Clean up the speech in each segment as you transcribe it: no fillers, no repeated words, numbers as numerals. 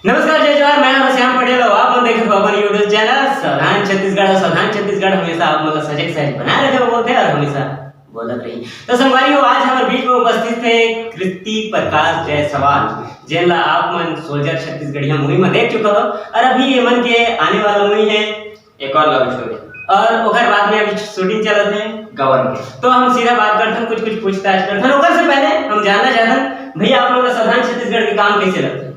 नमस्कार जय जवाहर, मैं हूं श्याम पटेल और आप देख रहे हो अपन यूट्यूब चैनल सावधान छत्तीसगढ़। और सावधान छत्तीसगढ़ हमेशा आप मतलब सजग सहज बनाए रखे बोलते हैं और हमेशा बोलत रही। तो संगवारी आज हमारे बीच में उपस्थित थे कृति प्रकाश जायसवाल, जिनला आप मन सोल्जर छत्तीसगढ़िया मूवी में देख चुका हो और अभी ये मन के आने वाला मूवी है एक और लव स्टोरी और ओकर बाद में अभी शूटिंग चलत है गवन के। तो हम सीधा बात करते हैं, कुछ पूछताछ करते हैं। ओकर से पहले हम जानना चाहते हैं भैया आप लोग का सावधान छत्तीसगढ़ के काम कैसे लगते हैं?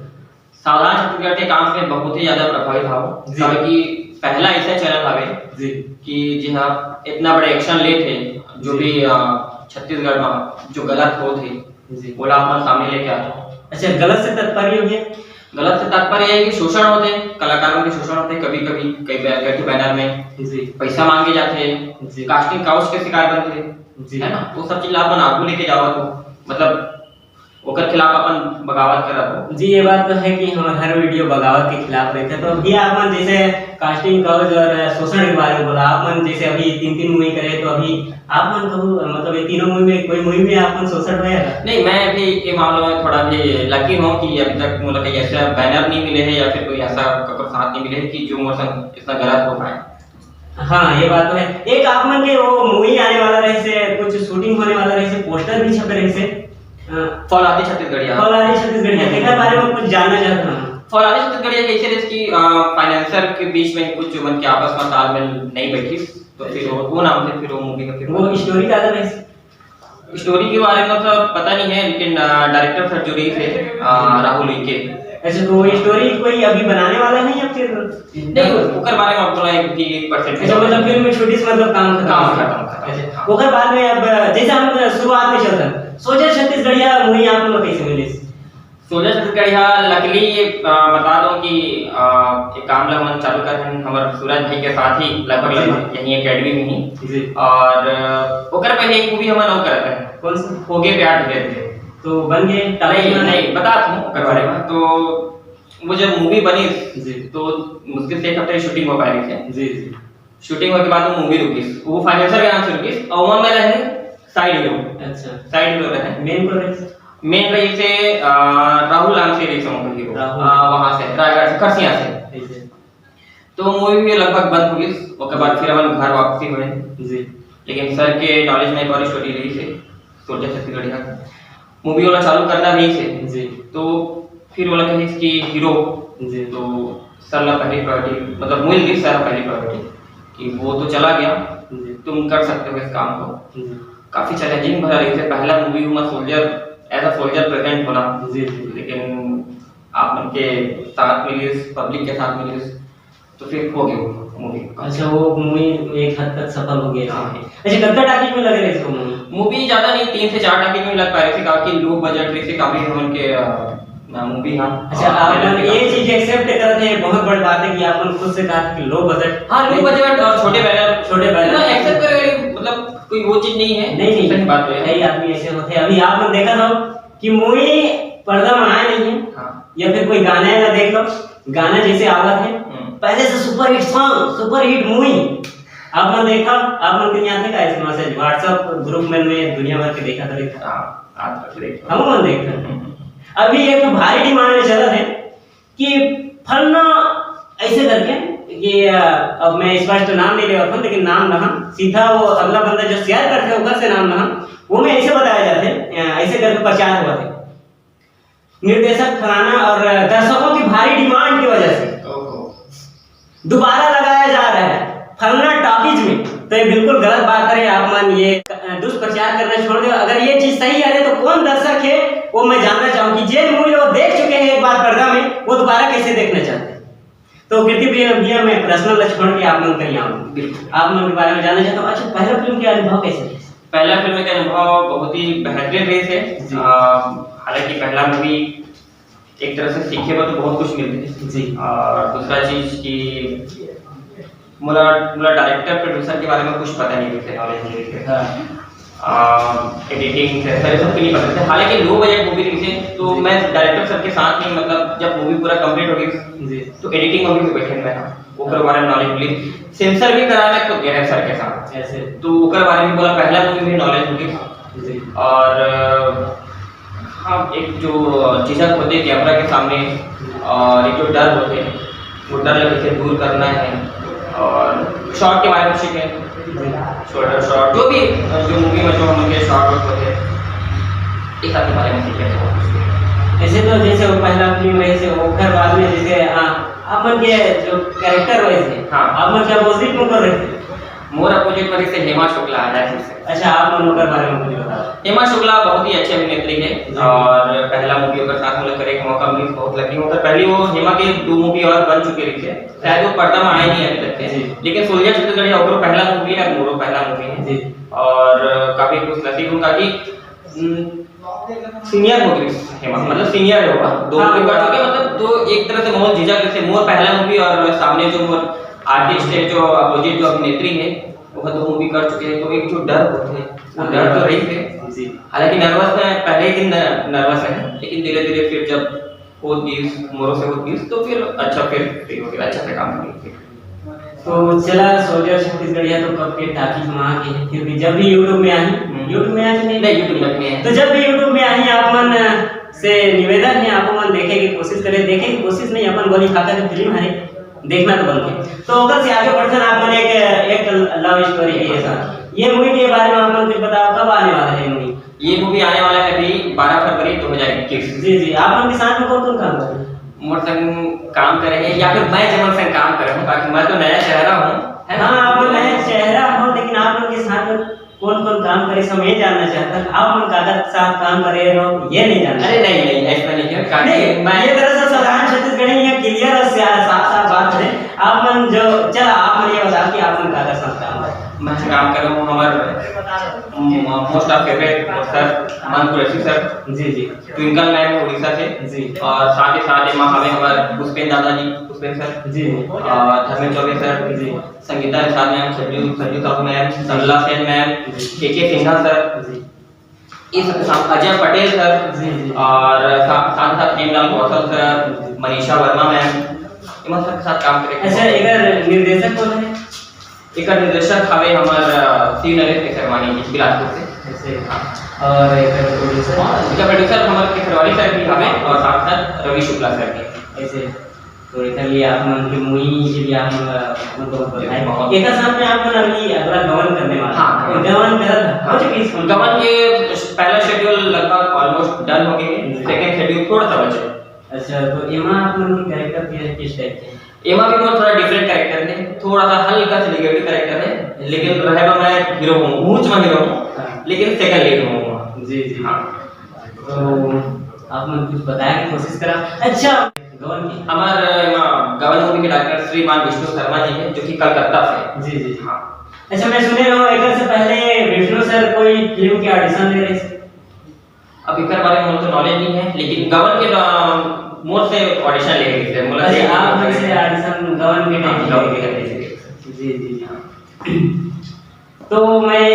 सावधान छत्तीसगढ़ के काम से बहुत ही ज्यादा प्रभावित हो, क्योंकि पहला ऐसा चैनल हवे जी कि जिहा इतना बड़ा एक्शन ले थे जो भी छत्तीसगढ़ में जो गलत हो थे जी बोला अपन सामने लेके आता। अच्छा, गलत से तात्पर्य हो गया? गलत से तात्पर्य है कि शोषण होते, कलाकारों के शोषण होते, कभी कभी कई बैनर में जी पैसा मांगे जाते, जी कास्टिंग काउच के शिकार बनते जी है ना। वो सब चीज अपन आगू लेके जाओ तो मतलब ओकर खिलाफ अपन बगावत करत हो। जी ये बात तो है कि हमारे हर वीडियो बगावत के खिलाफ रहते हैं। तो अभी आप मन जैसे कास्टिंग काउच और शोषण के बारे में बोला, आप मन जैसे अभी तीन मूवी करे तो अभी आप मन कहूँ मतलब ये तीनों मूवी में कोई मूवी में आप मन शोषण हुआ है? नहीं, मैं भी ये मामले में थोड़ा भी लकी हूँ कि अभी तक मतलब कहीं ऐसा बैनर नहीं मिले हैं या फिर कोई ऐसा साथ नहीं मिले है कि जो मेरे संग इतना गलत हो पाए। हाँ ये बात तो है। एक आप मन के वो मूवी आने वाला रहे से, कुछ शूटिंग होने वाला रहे से, पोस्टर भी छपे रहे से फौलादी छत्तीसगढ़िया। फौलादी छत्तीसगढ़िया के बारे में कुछ जानना चाहता हूँ। फौलादी छत्तीसगढ़िया कैसे रहे कि फाइनेंसर के बीच में कुछ मन के आपस में तालमेल नहीं बैठी, तो फिर वो नाम से फिर वो मूवी का फिर वो स्टोरी का अलग है। स्टोरी के बारे में तो पता नहीं है, लेकिन डायरेक्टर सर जो रही थे राहुल के। अच्छा, तो वो स्टोरी कोई अभी बनाने वाला नहीं या फिर नहीं, ओकर बारे में आपको बोला है कि 1% अच्छा मतलब फिल्म में छोटी सी मतलब काम खत्म। अच्छा, ओकर बाद में अब जैसे हम शुरुआत में चलते हैं सोल्जर छत्तीसगढ़िया मूवी आप लोग कैसे मिली? सोल्जर छत्तीसगढ़िया लकीली बता दूं कि एक काम लग मन चालू कर हैं हमारे सूरज भाई के साथ ही लगभग यहीं एकेडमी में ही जी। और ओकर पहले एक मूवी हम और करते हैं। कौन सी? हो गए प्यार ढेर थे, तो बन गए नहीं बता दूं ओकर बारे में। तो वो जब मूवी बनी जी तो मुश्किल से एक हफ्ते की शूटिंग हो पाई थी। जी जी शूटिंग होने के बाद वो मूवी रुकी, वो फाइनेंसर के नाम से रुकी और वहां में रहे साइड हीरो। अच्छा, साइड हीरो रहे मेन रही से राहुल नाम से रही समझ हीरो वहां से रायगढ़ से खरसिया से। तो मूवी भी लगभग बंद हुई, उसके बाद फिर अपन घर वापसी हुए जी। लेकिन सर के नॉलेज में एक और स्टोरी रही से सोल्जर छत्तीसगढ़िया मूवी वाला चालू करना भी से जी। तो फिर वाला कही कि हीरो जी। तो सर ला पहली प्रायोरिटी मतलब मिल गई सर पहली प्रायोरिटी कि वो तो चला गया, तुम कर सकते हो इस काम को। काफी चैलेंजिंग भरा रही से पहला मूवी हुआ soldier as a soldier present होना जी। लेकिन आप उनके साथ मिली पब्लिक के साथ मिली तो फिर हो गई मूवी। अच्छा, वो मूवी एक हद तक सफल हो गया। अच्छा, कितना टाकी में लग रहे इसको मूवी ज्यादा नहीं 3 से 4 टाकी में लग पा रही थी, काफी लो बजट रही थी, काफी उनके मूवी। हाँ अच्छा, आप ये चीज एक्सेप्ट करते हैं, बहुत बड़ी बात है कि आपने खुद से कहा कि लो बजट। हाँ लो बजट और छोटे बैनर एक्सेप्ट करें मतलब कोई वो चीज नहीं है। नहीं सही बात है, कई आदमी ऐसे होते हैं। अभी आपने देखा था कि मूवी पर्दा में आया नहीं है। हाँ। या फिर कोई गाना है देख लो, गाना जैसे आवत है पहले से super hit song, super hit movie आपने देखा, आपने कहीं आते का इस मैसेज व्हाट्सएप ग्रुप में दुनिया भर के देखा था। हम देखते अभी एक भारी डिमांड में चला है कि फलना ऐसे करके ये अब मैं स्पष्ट नाम नहीं ले रहा था, लेकिन नाम ना सीधा वो अगला बंदा जो शेयर करते हैं उधर से नाम ना वो में ऐसे बताया जाते हैं, ऐसे करके प्रचार हुआ था निर्देशक फलाना और दर्शकों की भारी डिमांड की वजह से दोबारा लगाया जा रहा है फलना टॉकीज में। तो ये बिल्कुल गलत बात है। आप मान ये दुष्प्रचार करना छोड़ दो। अगर ये चीज सही है तो कौन दर्शक है वो मैं जानना चाहूँ कि जे मूवी वो देख चुके हैं एक बार पर्दा में वो दोबारा कैसे देखना चाहते हैं। तो कृति भैया मैं पर्सनल छोड़ के आप लोग कहीं आऊँ, आप लोगों के बारे में जानना चाहता हूँ। अच्छा, पहला फिल्म के अनुभव कैसे? पहला फिल्म का अनुभव बहुत ही बेहतरीन रहे थे। हालांकि पहला मूवी एक तरह से सीखे में तो बहुत कुछ मिलती जी। और दूसरा चीज कि मुला डायरेक्टर प्रोड्यूसर के बारे में कुछ पता नहीं थे, नॉलेज नहीं थे। एडिटिंग से सारे सब नहीं पता थे। हालांकि लो बजट मूवी रही थी तो मैं डायरेक्टर सर के साथ ही मतलब जब मूवी पूरा कंप्लीट हो गई तो एडिटिंग में भी बैठे मैं ओकर बारे में नॉलेज मिली। सेंसर भी करा मैं खुद गया सर के साथ ऐसे तो ओकर बारे में बोला पहला मूवी में नॉलेज होगी। और हाँ एक जो झिझक होते कैमरा के सामने और एक जो डर होते हैं वो डर लगे थे दूर करना है, और शॉर्ट के बारे में सीखे, शॉर्ट जो भी जो मूवी में जो उनके शॉर्ट होते हैं इस सब के बारे में सीखे थे। ऐसे तो जैसे वो पहला फिल्म रहे से ओखर बाद में जैसे अपन के जो कैरेक्टर हुए थे, हाँ अपन क्या अपोजिट में कर रहे थे। मोर अपोजिट पर से हेमा शुक्ला आ जाए फिर से। अच्छा, आप उनके बारे में मुझे बताओ। हेमा शुक्ला बहुत ही अच्छी अभिनेत्री है, और पहला मूवी अगर साथ में करने का मौका मिली बहुत लकी होता। पहले वो हेमा के 2 मूवी और बन चुके थे, शायद वो पर्दा में आए नहीं अभी तक थे, लेकिन सोल्जर छत्तीसगढ़ ओकरो पहला मूवी है, मोरो पहला मूवी है, और काफी खुश नसीब हूं ताकि सीनियर हो गई हेमा, मतलब सीनियर होगा 2 मूवी कर चुके, मतलब तो एक तरह से मोर झिझक से मोर पहला मूवी और सामने जो मोर आर्टिस्ट है जो अपोजिट जो अभिनेत्री है वो 2 मूवी कर चुके हैं, तो एक जो डर होते हैं वो डर तो रही थे। हालांकि नर्वस है, पहले ही दिन नर्वस है, लेकिन धीरे धीरे फिर जब हो 20 मोरों से हो 20 तो फिर अच्छा फिर फ्री हो गया, अच्छा से काम करेंगे। तो चला सोल्जर छत्तीसगढ़िया तो कब के टाकी में आ गए, फिर भी जब भी यूट्यूब में आई, यूट्यूब में आई नहीं यूट्यूब में है, तो जब भी यूट्यूब में आई आप मन से निवेदन है, आप मन देखे की कोशिश करें, देखे की कोशिश नहीं अपन गोली खाता की फिल्म है देखना तो बनते, तो ओकर से आगे बढ़कर आप मन एक लव स्टोरी है ऐसा, ये मूवी के बारे में आप मन कुछ बताओ, कब आने वाला है मूवी? ये मूवी आने वाला है अभी 12 फरवरी 2021। जी आप मन के साथ में कौन-कौन काम कर रहे हैं? मोर संग काम कर रहे हैं या फिर मैं जमन संग काम कर रहा हूं, ताकि मैं तो नया चेहरा हूं, है ना? हाँ, आप नया चेहरा हो, लेकिन आप लोग के साथ में कौन-कौन काम करे सब ये जानना चाहता है। आप मन काका के साथ काम कर रहे हो ये नहीं जानना। अरे नहीं ऐसा नहीं है, नहीं, मैं ये तरह से साधारण छत्तीसगढ़ी में क्लियर और साफ-साफ बात है। आप मन जो चल आप मन ये बताओ कि आप मन काका के साथ काम कर, मैं काम कर रहा हूं हमारे मोस्ट ऑफ फेवरेट सर मन कुरैशी सर जी ट्विंकल मैम उड़ीसा से जी, और साथ ही साथ में हमें हमारे पुष्पेन दादाजी पुष्पेन सर जी और धर्मेंद्र चौबे सर जी, संगीता निषाद मैम, संजू साहू मैम, सरला सेन मैम, के सिन्हा सर जी, ये सब साथ अजय पटेल सर जी और साथ हेमलाल कौशल सर, मनीषा वर्मा मैम, इन सब के साथ काम करेंगे। अच्छा, एकर निर्देशक कौन है? एकर निर्देशक हमें हमारे शिव नरेश केसरवानी जी बिलासपुर से ऐसे, और एकर प्रोड्यूसर इसका प्रोड्यूसर हमारे केसरवानी सर भी हमें, और साथ साथ रवि शुक्ला सर भी ऐसे। तो इधर लिए आप मन की मूवी के लिए आप मन को बताएं एक साथ में आप मन अभी अगला गवन करने वाला। हाँ, गवन करत हो चुकी है। गवन के पहला शेड्यूल लगभग ऑलमोस्ट डन हो गए, सेकंड शेड्यूल थोड़ा सा बचे। अच्छा, तो एमा आप मन की कैरेक्टर किस टाइप के? एमा भी मैं थोड़ा डिफरेंट कैरेक्टर है, थोड़ा सा हल्का सा नेगेटिव कैरेक्टर है, लेकिन रहेगा मैं हीरो हूं, मूंछ में हीरो हूं, लेकिन सेकंड लीड हूं। जी हां, तो आप मन कुछ बताने की कोशिश करा। अच्छा, गवन की हमारे गवन मूवी के डायरेक्टर श्रीमान विष्णु शर्मा जी हैं, जो कि कलकत्ता से। जी हां। अच्छा, मैं सुने हो एकर से पहले विष्णु सर कोई फिल्म के ऑडिशन दे रहे थे? अब इकर बारे में मुझे नॉलेज नहीं है, लेकिन गवन के मोर से ऑडिशन ले रहे थे, मतलब अच्छा, आप मन से ऑडिशन गवन के टाइम गवन के लिए। जी तो मैं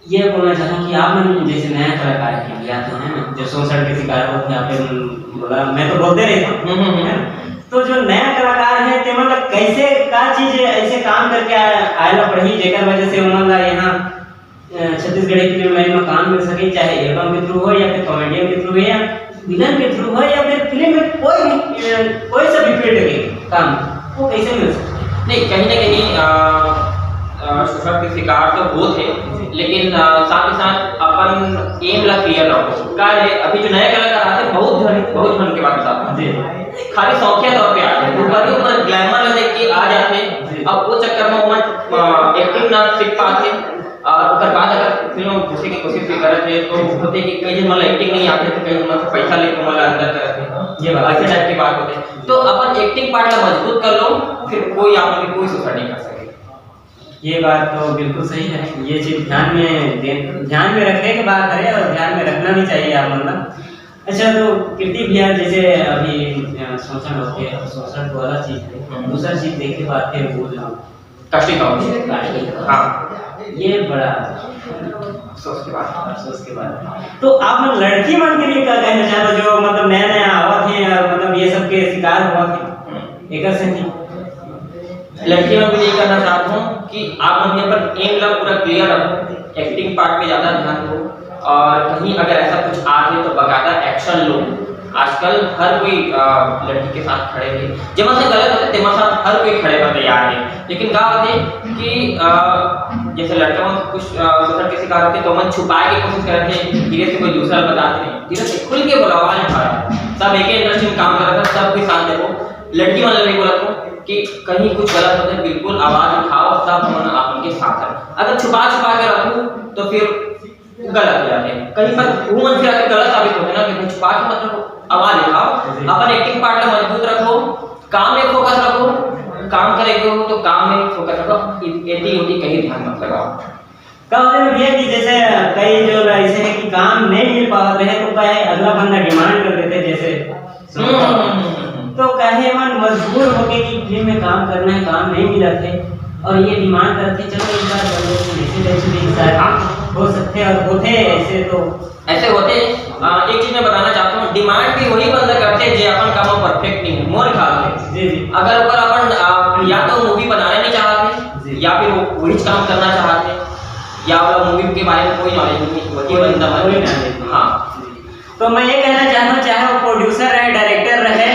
ये बोलना चाहता हूँ कि आप मन जैसे नया कलाकार है या तो है ना, जो शोषण के शिकार होते हैं, आपने बोला, मैं तो बोलते रहता हूँ, तो जो नया कलाकार है ते मतलब कैसे का चीज ऐसे काम करके आयला पड़ी जेकर वजह से उमला यहाँ छत्तीसगढ़ी फिल्म लाइन में काम मिल सके, चाहे एल्बम के थ्रू हो या फिर कॉमेडियन के थ्रू हो या विलन के थ्रू हो या फिर फिल्म में कोई सा भी फील्ड के काम वो कैसे मिल सकता है? नहीं, कहीं ना कहीं शोषण के शिकार तो वो थे, लेकिन साथ ही साथ अपन एम ला क्लियर रखो का है। अभी जो नए कलाकार आते हैं बहुत धन के बाद बताता हूं जी, खाली शौकिया तौर पे आते हैं, ऊपर ग्लैमर देख के आ जाते हैं, अब वो चक्कर में वो एक्टिंग ना सीख पाते, और उसके बाद अगर फिल्म में घुसे की कोशिश भी करते हैं तो होते कि कई जन मतलब एक्टिंग नहीं आते थे, कई जन पैसा लेके मतलब अंदर करते हैं, ये ऐसे टाइप की बात होते हैं। तो अपन एक्टिंग पार्ट ला मजबूत कर लो, फिर कोई आप में कोई शोषण नहीं कर सके। ये बात तो बिल्कुल सही है, ये चीज ध्यान में रखने की बात है और ध्यान में रखना भी चाहिए आप मतलब। अच्छा, तो कीर्ति भैया जैसे अभी शोषण होते हैं, शोषण तो अलग चीज है, दूसरा चीज देखने बात है वो जो कास्टिंग हाँ, ये बड़ा अफसोस के बाद। तो आप मतलब लड़की मन के लिए क्या कहना चाहते हो जो मतलब नया नया आवत है और मतलब ये सब के शिकार हुआ थे एक से नहीं? लड़कियों में ये कहना चाहता हूँ कि आप अपने पर एम ला पूरा क्लियर रखो, एक्टिंग पार्ट में ज़्यादा ध्यान दो, और कहीं अगर ऐसा कुछ आ रही तो बकायदा एक्शन लो, आजकल हर कोई लड़की के साथ खड़े थे, जेमा से गलत होते तेमा साथ हर कोई खड़े पर तैयार है। लेकिन का होते कि जैसे लड़का मन कुछ दूसरा के शिकार होते तो मन छुपाए के कोशिश करते हैं, धीरे से कोई दूसरा बताते नहीं, धीरे से खुल के बोला आवाज उठा सब एक ही इंडस्ट्री में काम कर रहा था, सब कोई साथ देखो। लड़की वाला भी बोला था कि कहीं कुछ गलत होता है बिल्कुल आवाज उठाओ, सब हम आप उनके साथ हैं। अगर छुपा के रखूं तो फिर गलत हो जाते हैं, कहीं पर वो मन फिर आके गलत साबित होते हैं ना कि छुपा के मतलब आवाज उठाओ, अपन एक्टिंग पार्ट में मजबूत रखो, काम में फोकस रखो, काम करेंगे हो तो काम में फोकस रखो, एटी ओटी कहीं ध्यान मत लगाओ। का होता है भैया कि जैसे कई जो ऐसे हैं कि काम नहीं मिल पाते हैं तो कहे अगला बंदा डिमांड कर देते जैसे तो कहे मन मजबूर हो गए कि फिल्म में काम करना है, काम नहीं मिला थे और ये डिमांड करते चलो एक बार हो सकते और होते ऐसे तो ऐसे होते। एक चीज मैं बताना चाहता हूँ, डिमांड भी वही बंदा करते हैं जो अपन काम परफेक्ट नहीं है, मोर ख्याल से। जी जी अगर अपन या तो मूवी बनाना नहीं चाहते या फिर वही काम करना चाहते या वो मूवी के बारे में कोई नॉलेज नहीं, वही बंदा कोई हाँ। तो मैं ये कहना चाहता हूँ चाहे वो प्रोड्यूसर रहे, डायरेक्टर रहे,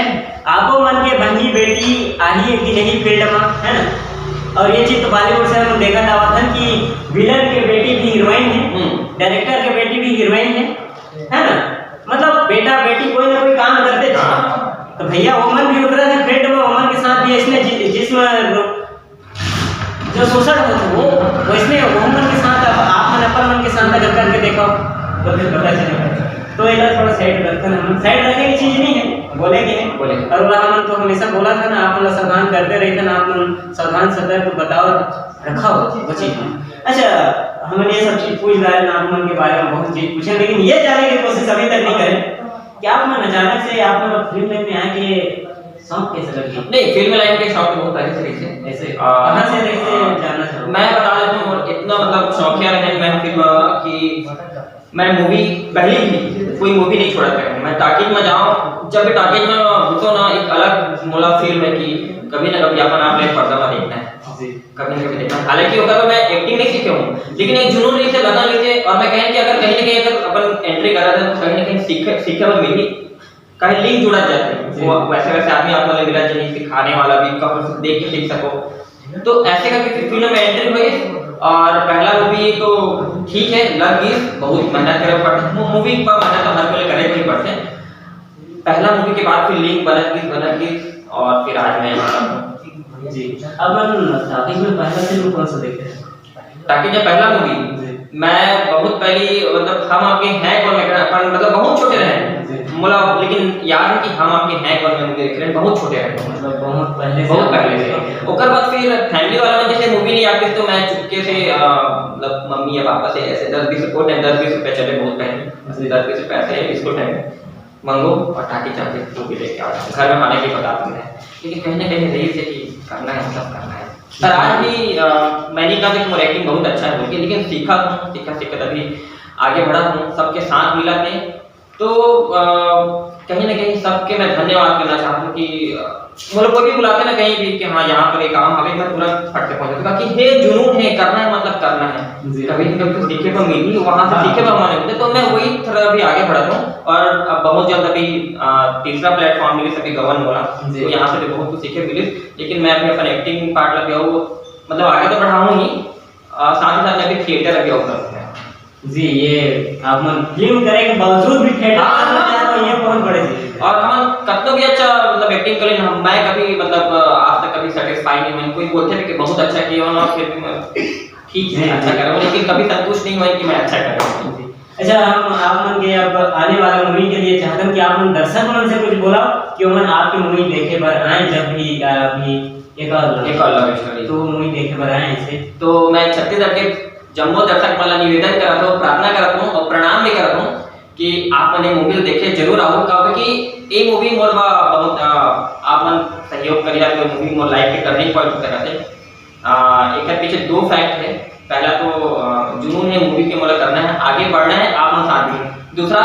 आपो मन के बहनी बेटी आही की नहीं फील्ड में है ना। और ये चीज तो बॉलीवुड से हम देखा था था कि विलन के बेटी भी हीरोइन है, डायरेक्टर के बेटी भी हीरोइन है ना। मतलब बेटा बेटी कोई ना कोई काम करते थे। तो भैया वोमन भी उतरा था फील्ड में, वोमन के साथ भी इसने जिसमें जो शोषण होते वो वैसे वोमन के साथ आप मन अपन मन के साथ अगर करके देखो तो फिर पता चलेगा। तो ये थोड़ा साइड रखते हैं, हम साइड रखने की चीज नहीं है, बोलेंगे बोले और हम तो हमेशा बोला था ना, आप लोग सावधान करते रहते ना, आप लोग सावधान सतर्क बताओ रखा हो वो चीज। अच्छा हम ये सब चीज पूछ रहे हैं ना, आप मन के बारे में बहुत चीज पूछे, लेकिन ये जानने की कोशिश अभी तक नहीं करें कि आप मन अचानक से आप लोग फिल्म लाइन में आए कि शौक कैसे लगी? नहीं, फिल्म लाइन के शौक बहुत पहले से रही है ऐसे कहां से कैसे जानना चाहूं मैं बता देता हूँ। और इतना मतलब शौकिया रहे मैं फिल्म कि मैं मूवी पहली भी कोई मूवी नहीं छोड़ा था। मैं टाकीज में जाऊं, जब भी टाकीज में घुसो ना, एक अलग मोला फील है कि कभी ना कभी अपन आपने पर्दा में देखना है, कभी ना कभी देखना है। हालांकि अगर मैं एक्टिंग नहीं सीखे हूं, लेकिन एक जुनून रही से लगा रही थी और मैं कहें कि अगर कहीं ना कहीं अगर अपन एंट्री करा था तो कहीं ना कहीं सीखे में मिली, कहीं लिंक जुड़ा जाते हैं। वो वैसे वैसे आदमी आपको मिला जिन्हें सिखाने वाला भी कब देख के सीख सको। तो ऐसे करके फिल्म में एंट्री हुई और पहला मूवी तो ठीक है लग गई, बहुत मेहनत करे पड़ती मूवी पर, मेहनत तो हर कोई करे नहीं पड़ते। पहला मूवी के बाद फिर लिंक बन गई और फिर आज मैं जी। अब हम टाकीज में पहला फिल्म कौन सा देखे थे? टाकीज में पहला मूवी मैं बहुत पहली मतलब हम आपके हैं कौन में अपन मतलब बहुत छोटे रहे मतलब, लेकिन याद है कि हम आपके हैं कौन में मूवी देख रहे हैं, बहुत छोटे रहे मतलब बहुत पहले से। ओकर बाद फिर फैमिली वाला में जैसे मूवी नहीं आती तो मैं चुपके से मतलब मम्मी या पापा से ऐसे 10-20 रुपए 10-20 रुपए चले बहुत पहले 10-20 रुपए ऐसे बिस्कुट है मंगो और टाकी चाहते मूवी लेके आओ, घर में खाने की पता है। लेकिन कहीं ना कहीं रही से कि करना है सब करना है। पर आज भी मैंने कहा कि मोर एक्टिंग बहुत अच्छा है, लेकिन सीखा तभी आगे बढ़ा हूँ, सबके साथ मिला थे। तो कहीं ना कहीं सबके मैं धन्यवाद करना चाहता हूँ कि मतलब कोई भी बुलाते ना कहीं भी कि हाँ यहाँ पर एक काम हमें मैं तुरंत फट से पहुंच जाता कि हे जुनून है, करना है मतलब करना है। कभी कुछ सीखे पर मिली वहां से सीखे पर हमारे मिलते, तो मैं वही थोड़ा अभी आगे बढ़ा हूँ। और अब बहुत जल्द अभी तीसरा प्लेटफॉर्म मिले सभी गवर्न बोला, तो यहाँ से भी बहुत कुछ सीखे मिले। लेकिन मैं अभी अपन एक्टिंग पार्ट लगे हूँ मतलब आगे तो बढ़ाऊँ ही, साथ ही साथ मैं अभी थिएटर लगे हूँ जी। ये आप मन फिल्म करे के बावजूद भी थिएटर तो ये बहुत बड़ी चीज है। और हम कतना भी अच्छा मतलब एक्टिंग करें हम, मैं कभी मतलब आज तक कभी सेटिस्फाई नहीं हुआ। कोई बोलते हैं कि बहुत अच्छा किया हो ना, फिर ठीक है अच्छा कर रहा हूं, लेकिन कभी संतुष्ट नहीं हुआ कि मैं अच्छा कर रहा हूं। अच्छा हम आप मन के अब आने वाला मूवी के लिए चाहते हैं कि आप मन दर्शक मन से कुछ बोला कि मन आपकी मूवी देखे पर आए, जब भी अभी एक और लव स्टोरी तो मूवी देखे पर आए इसे। तो मैं छत्तीसगढ़ के जम्मो दर्शक वाला निवेदन करता हूँ, प्रार्थना करता हूँ और प्रणाम भी करता हूँ कि आप मैंने मूवी देखे जरूर आओ, क्योंकि ये मूवी मोर बहुत आप मन सहयोग करिए तो मूवी मोर लाइफ के टर्निंग पॉइंट कराते। एक पीछे दो फैक्ट है, पहला तो जुनून है मूवी के मोला करना है, आगे बढ़ना है, आप मन साथ में। दूसरा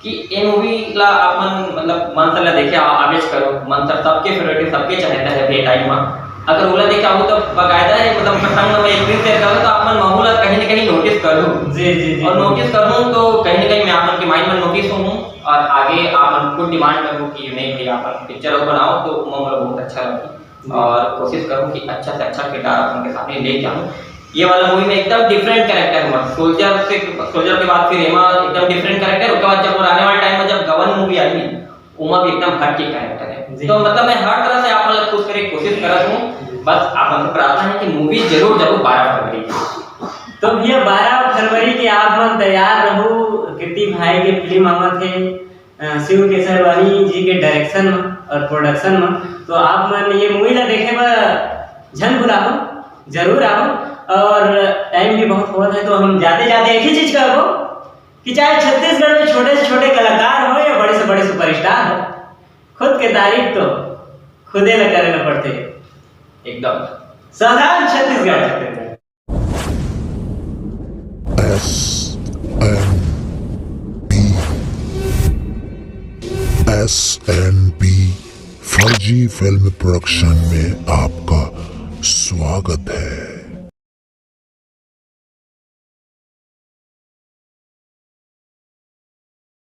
कि ये मूवी ला आप मन मतलब मन से देखे आवेश करो, मन से सबके फेवरेट सबके चाहता है बे टाइम में। अगर ओला देखा हो तो बकायदा है मतलब प्रसंग में एक दिन शेयर करो तो आप मन महूला कहीं ना कहीं नोटिस करो। जी जी जी। और नोटिस करूं तो कहीं ना कहीं मैं आप के माइंड में नोटिस हूँ और आगे आप खुद डिमांड करूँ कि नहीं भाई आप पिक्चर बनाओ तो मुझे बहुत अच्छा लगे और कोशिश करूँ कि अच्छा से अच्छा किरदार आप उनके सामने लेके आऊँ। ये वाला मूवी में एकदम डिफरेंट कैरेक्टर हुआ, सोल्जर के बाद फिर एमा एकदम डिफरेंट कैरेक्टर, उसके बाद जब आने वाले टाइम में जब गवन मूवी आई उमा भी एकदम हट के कैरेक्टर है। तो मतलब मैं हर तरह से आप मतलब खुश करने की कोशिश कर रहा हूँ। बस आप हमसे प्रार्थना है कि मूवी जरूर 12 फरवरी तो भैया 12 फरवरी के आप मन तैयार रहू। कीर्ति भाई के फिल्म आवत है शिव केसरवानी जी के डायरेक्शन में और प्रोडक्शन में, तो आप मन ये मूवी ला देखे बर झन भुलाओ, जरूर आओ। और टाइम भी बहुत होता है तो हम जाते जाते एक ही चीज कहो कि चाहे छत्तीसगढ़ में छोटे से छोटे कलाकार हो या बड़े से बड़े सुपरस्टार हो, खुद के तारीफ तो खुदे न करना पड़ते एकदम साधारण छत्तीसगढ़। SNB फर्जी फिल्म प्रोडक्शन में आपका स्वागत है।